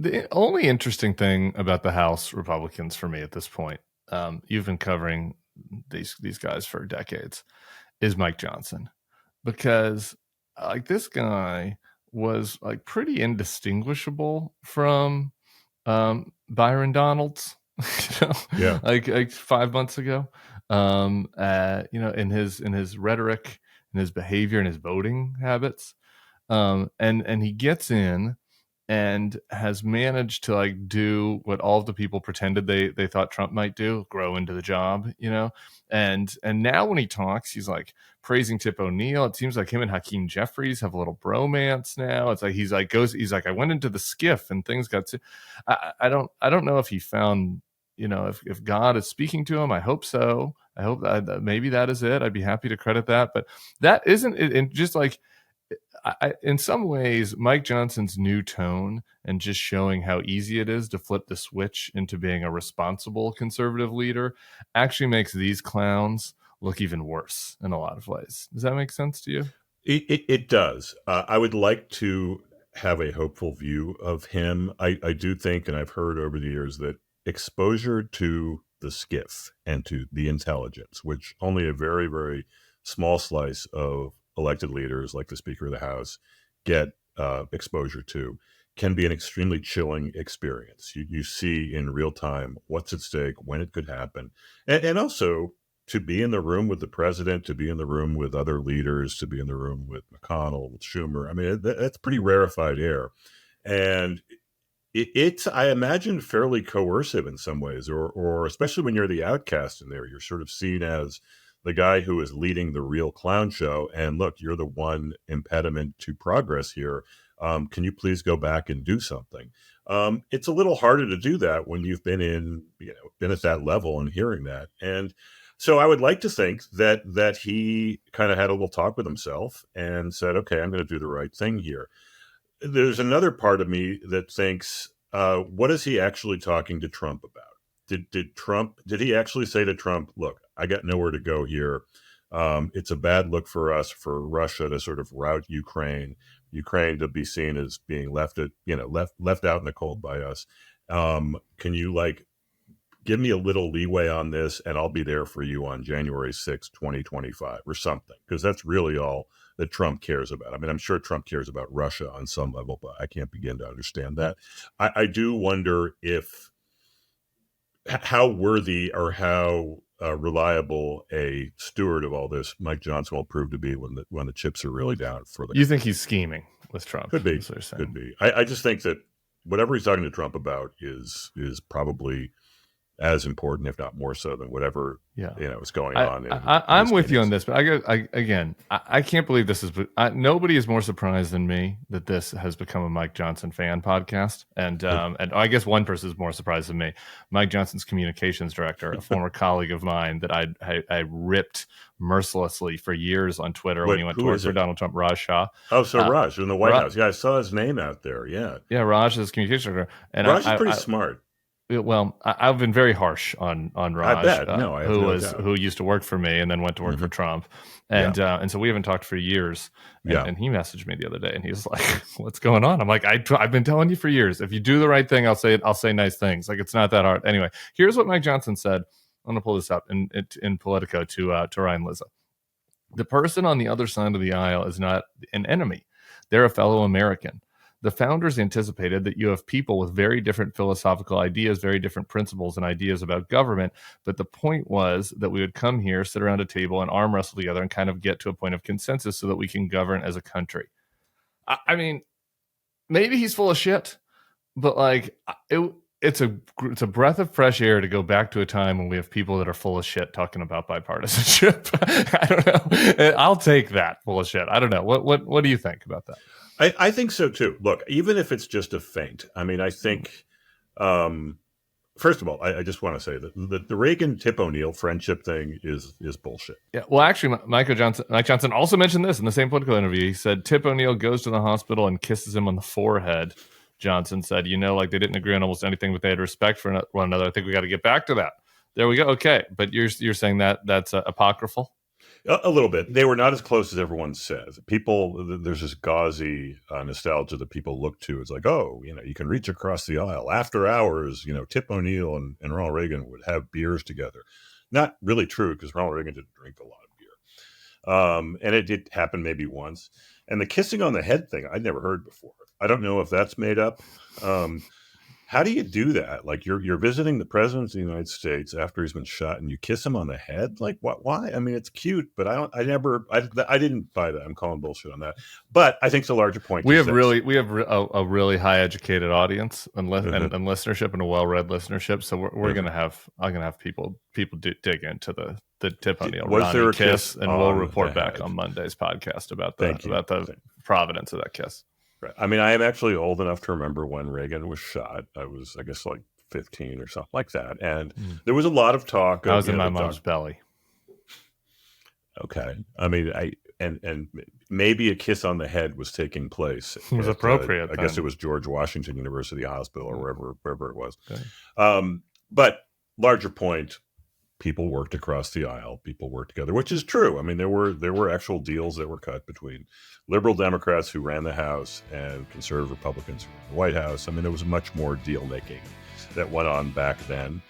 The only interesting thing about the House Republicans for me at this point, you've been covering these guys for decades, is Mike Johnson, because like this guy was like pretty indistinguishable from Byron Donalds, Yeah. like 5 months ago, in his rhetoric, in his behavior, and his voting habits, and he gets in and has managed to like do what all of the people pretended they thought Trump might do, grow into the job, and now when he talks, he's like praising Tip O'Neill. It seems like him and Hakeem Jeffries have a little bromance now. It's like he's like I went into the skiff and things got to, I don't know if he found, if God is speaking to him. I hope so. I hope that maybe that is it. I'd be happy to credit that, but that isn't it. And just like, in some ways, Mike Johnson's new tone and just showing how easy it is to flip the switch into being a responsible conservative leader actually makes these clowns look even worse in a lot of ways. Does that make sense to you? It does. I would like to have a hopeful view of him. I do think, and I've heard over the years, that exposure to the skiff and to the intelligence, which only a very, very small slice of elected leaders like the Speaker of the House get exposure to, can be an extremely chilling experience. You see in real time what's at stake, when it could happen, and also to be in the room with the president, to be in the room with other leaders, to be in the room with McConnell, with Schumer. I mean, that's pretty rarefied air. And it's, I imagine, fairly coercive in some ways, or especially when you're the outcast in there, you're sort of seen as the guy who is leading the real clown show. And look, you're the one impediment to progress here. Can you please go back and do something? It's a little harder to do that when you've been at that level and hearing that. And so I would like to think that he kind of had a little talk with himself and said, okay, I'm going to do the right thing here. There's another part of me that thinks, what is he actually talking to Trump about? Did he actually say to Trump, look, I got nowhere to go here. It's a bad look for us, for Russia to sort of rout Ukraine to be seen as being left out in the cold by us. Can you give me a little leeway on this, and I'll be there for you on January 6th, 2025 or something, because that's really all that Trump cares about. I mean, I'm sure Trump cares about Russia on some level, but I can't begin to understand that. I do wonder how worthy or how reliable a steward of all this Mike Johnson will prove to be when the chips are really down for the. You think he's scheming with Trump? Could be. I just think that whatever he's talking to Trump about is probably as important, if not more so, than whatever is going on. I'm with you on this, but I can't believe this is. Nobody is more surprised than me that this has become a Mike Johnson fan podcast, and I guess one person is more surprised than me. Mike Johnson's communications director, a former colleague of mine that I ripped mercilessly for years on Twitter when he went to work for Donald Trump, Raj Shah. Oh, so Raj in the White House. Yeah, I saw his name out there. Yeah, Raj is communications director, and Raj is pretty smart. Well, I've been very harsh on Raj, I bet. Who used to work for me and then went to work for Trump, and so we haven't talked for years. And he messaged me the other day, and he was like, "What's going on?" I'm like, "I've been telling you for years. If you do the right thing, I'll say nice things. Like, it's not that hard." Anyway, here's what Mike Johnson said. I'm gonna pull this up in Politico to Ryan Lizza. The person on the other side of the aisle is not an enemy; they're a fellow American. The founders anticipated that you have people with very different philosophical ideas, very different principles and ideas about government. But the point was that we would come here, sit around a table and arm wrestle together and kind of get to a point of consensus so that we can govern as a country. I mean, maybe he's full of shit, but it's a breath of fresh air to go back to a time when we have people that are full of shit talking about bipartisanship. I don't know. I'll take that, full of shit. I don't know. What do you think about that? I think so too. Look, even if it's just a feint, I mean, I think, first of all, I just want to say that the Reagan-Tip O'Neill friendship thing is bullshit. Yeah, well, actually, Mike Johnson also mentioned this in the same Political interview. He said Tip O'Neill goes to the hospital and kisses him on the forehead. Johnson said, they didn't agree on almost anything, but they had respect for one another. I think we got to get back to that. There we go. Okay, but you're saying that's apocryphal? A little bit. They were not as close as everyone says. There's this gauzy nostalgia that people look to. It's like, oh, you can reach across the aisle. After hours, Tip O'Neill and Ronald Reagan would have beers together. Not really true, because Ronald Reagan didn't drink a lot of beer. And it did happen maybe once. And the kissing on the head thing, I'd never heard before. I don't know if that's made up. How do you do that? Like you're visiting the president of the United States after he's been shot, and you kiss him on the head? Like what? Why? I mean, it's cute, but I didn't buy that. I'm calling bullshit on that. But I think the larger point. We have a really high educated audience and listenership, and a well-read listenership. So I'm gonna have people dig into the Tip O'Neill Ronnie kiss, and we'll report back on Monday's podcast about the provenance of that kiss. Right. I mean, I am actually old enough to remember when Reagan was shot. I was, I guess, like 15 or something like that. And there was a lot of talk. I was in my mom's belly. Okay. I mean, and maybe a kiss on the head was taking place. It was appropriate. I guess it was George Washington University Hospital or wherever it was. Okay. But larger point, people worked across the aisle. People worked together, which is true. I mean, there were actual deals that were cut between liberal Democrats who ran the House and conservative Republicans who ran the White House. I mean, there was much more deal making that went on back then.